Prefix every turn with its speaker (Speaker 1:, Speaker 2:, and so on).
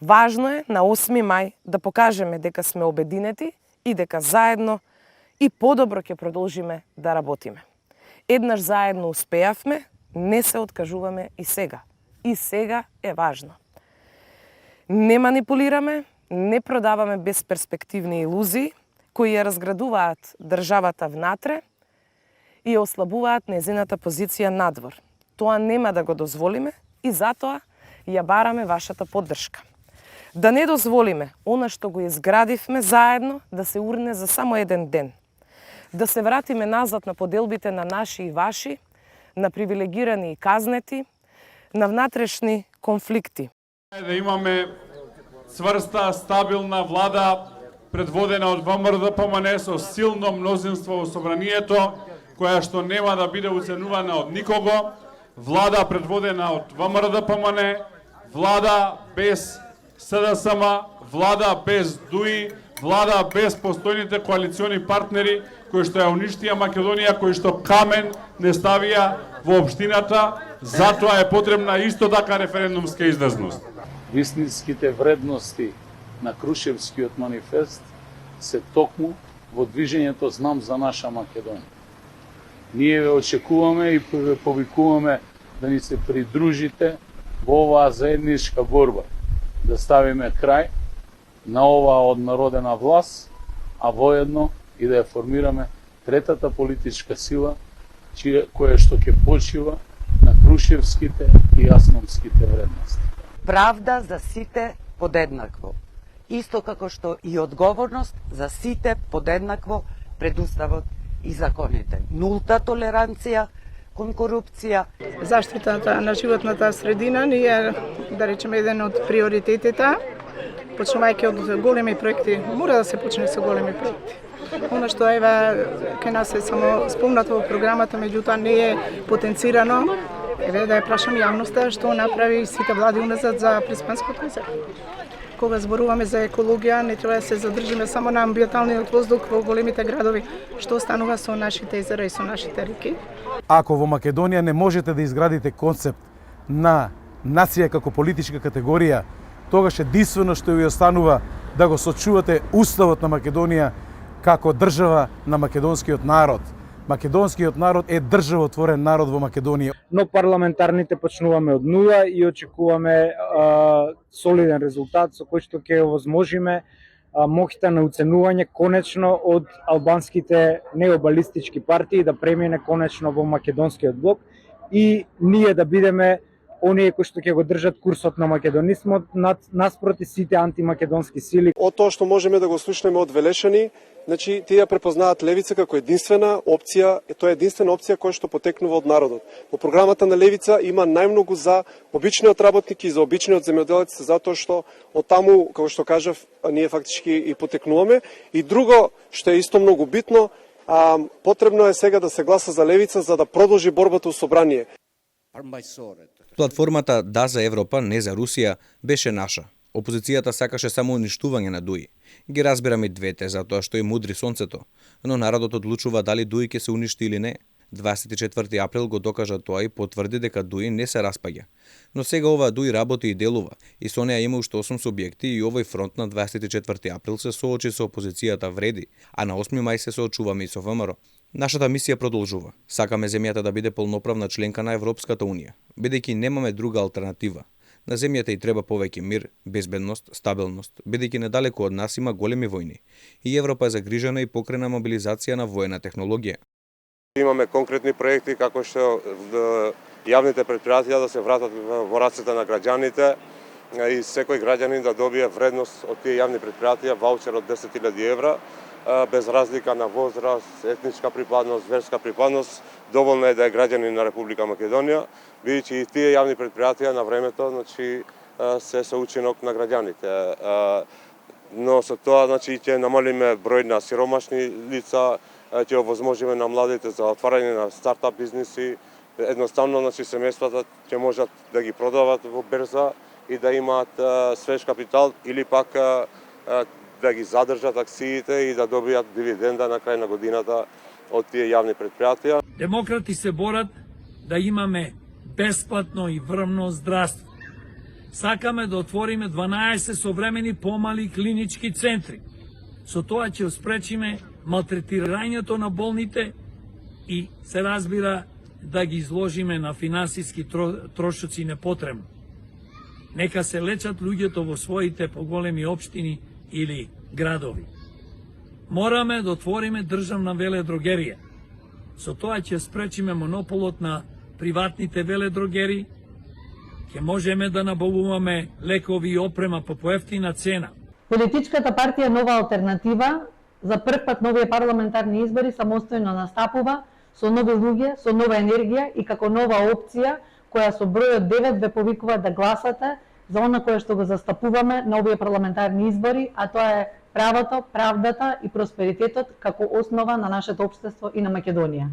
Speaker 1: Важно е на 8 мај да покажеме дека сме обединети и дека заедно и подобро ќе продолжиме да работиме. Еднаш заедно успеавме, не се откажуваме и сега. И сега е важно. Не манипулираме, не продаваме безперспективни илузии кои ја разградуваат државата внатре и ја ослабуваат незината позиција надвор. Тоа нема да го дозволиме и затоа ја бараме вашата поддршка. Да не дозволиме она што го изградивме заедно да се урне за само еден ден. Да се вратиме назад на поделбите на наши и ваши, на привилегирани и казнети, на внатрешни конфликти.
Speaker 2: Да имаме цврста, стабилна влада, предводена од ВМРО-ДПМНЕ со силно мнозинство во собранието, која што нема да биде уценувана од никого, влада предводена од ВМРО-ДПМНЕ, влада без СДСМ, влада без ДУИ, влада без постојните коалициони партнери кои што ја уништија Македонија, кои што камен не ставија во општината, затоа е потребна исто така референдумска излезност.
Speaker 3: Вистинските вредности на Крушевскиот манифест се токму во движењето Знам за наша Македонија. Ние ве очекуваме и ве повикуваме да ни се придружите во оваа заедничка борба, да ставиме крај на оваа однародена власт, а воедно и да ја формираме третата политичка сила, која што ќе почива на крушевските и асномските вредности.
Speaker 4: Правда за сите подеднакво, исто како што и одговорност за сите подеднакво пред Уставот и законите. Нулта толеранција кон корупција.
Speaker 5: Заштитата на животната средина ни е, да речеме, еден од приоритетите. Почнувајќи од големи проекти, мора да се почне со големи проекти. Она што еве кај нас е само спомнато во програмата, меѓутоа не е потенцирано, еве да ја прашам јавноста што направи сите влади уназад за Преспанското езеро. Кога зборуваме за екологија, не треба да се задржиме само на амбиенталниот воздух во големите градови, што станува со нашите езера и со нашите реки.
Speaker 6: Ако во Македонија не можете да изградите концепт на нација како политичка категорија, тогаш единствено што ви останува да го сочувате уставот на Македонија како држава на македонскиот народ. Македонскиот народ е државотворен народ во Македонија.
Speaker 7: Но парламентарните почнуваме од нула и очекуваме солиден резултат со кој што ќе овозможиме моќта на уценување конечно од албанските необалистички партии да премине конечно во македонскиот блок и ние да бидеме оние кои што ќе го држат курсот на македонизмот наспроти сите антимакедонски сили.
Speaker 8: Од тоа што можеме да го слушнеме од Велешани, значи тие препознаат левица како единствена опција, тоа е единствена опција која што потекнува од народот. Во програмата на левица има најмногу за обичниот работник и за обичниот земјоделец, затоа што од таму, како што кажав, ние фактички и потекнуваме. И друго што е исто многу битно, потребно е сега да се гласа за левица за да продолжи борбата во собрание.
Speaker 9: Платформата Да за Европа, не за Русија беше наша. Опозицијата сакаше само уништување на ДУИ. Ги разбирам и двете, затоа што е мудри сонцето, но народот одлучува дали ДУИ ќе се уништи или не. 24 април го докажа тоа и потврди дека ДУИ не се распаѓа. Но сега оваа ДУИ работи и делува, и со неа има уште 8 субјекти и овој фронт на 24 април се соочи со опозицијата вреди, а на 8 мај се соочуваме и со ВМРО. Нашата мисија продолжува. Сакаме земјата да биде полноправна членка на Европската Унија, бидејќи немаме друга алтернатива. На земјата и треба повеќе мир, безбедност, стабилност, бидејќи недалеку од нас има големи војни. И Европа е загрижена и покрена мобилизација на воена технологија.
Speaker 10: Имаме конкретни проекти како што јавните предпријатија да се вратат во рацете на граѓаните и секој граѓанин да добие вредност од тие јавни предпријатија, ваучер од 10.000 евра, без разлика на возраст, етничка припадност, верска припадност, доволно е да е граѓанин на Република Македонија, бидејќи и тие јавни предпријатија на времето, значи, се со учинок на граѓаните. Но со тоа, значи, ќе намалиме број на сиромашни лица, ќе овозможиме на младите за отварање на стартап бизниси, едноставно, значи, семејствата ќе можат да ги продават во берза и да имаат свеж капитал или пак да ги задржат акциите и да добијат дивиденда на крај на годината од тие јавни предпријатија.
Speaker 11: Демократи се борат да имаме бесплатно и врвно здравство. Сакаме да отвориме 12 современи помали клинички центри. Со тоа ќе спречиме малтретирањето на болните и се разбира да ги изложиме на финансиски трошоци непотребно. Нека се лечат луѓето во своите поголеми општини или градови. Мораме да отвориме државна веледрогерија. Со тоа ќе спречиме монополот на приватните веледрогери, ќе можеме да набавуваме лекови и опрема по поевтина цена.
Speaker 12: Политичката партија Нова алтернатива за прв пат на овие парламентарни избори самостојно настапува со нови луѓе, со нова енергија и како нова опција која со бројот 9 ве повикува да гласате за она кое што го застапуваме на овие парламентарни избори, а тоа е правото, правдата и просперитетот како основа на нашето општество и на Македонија.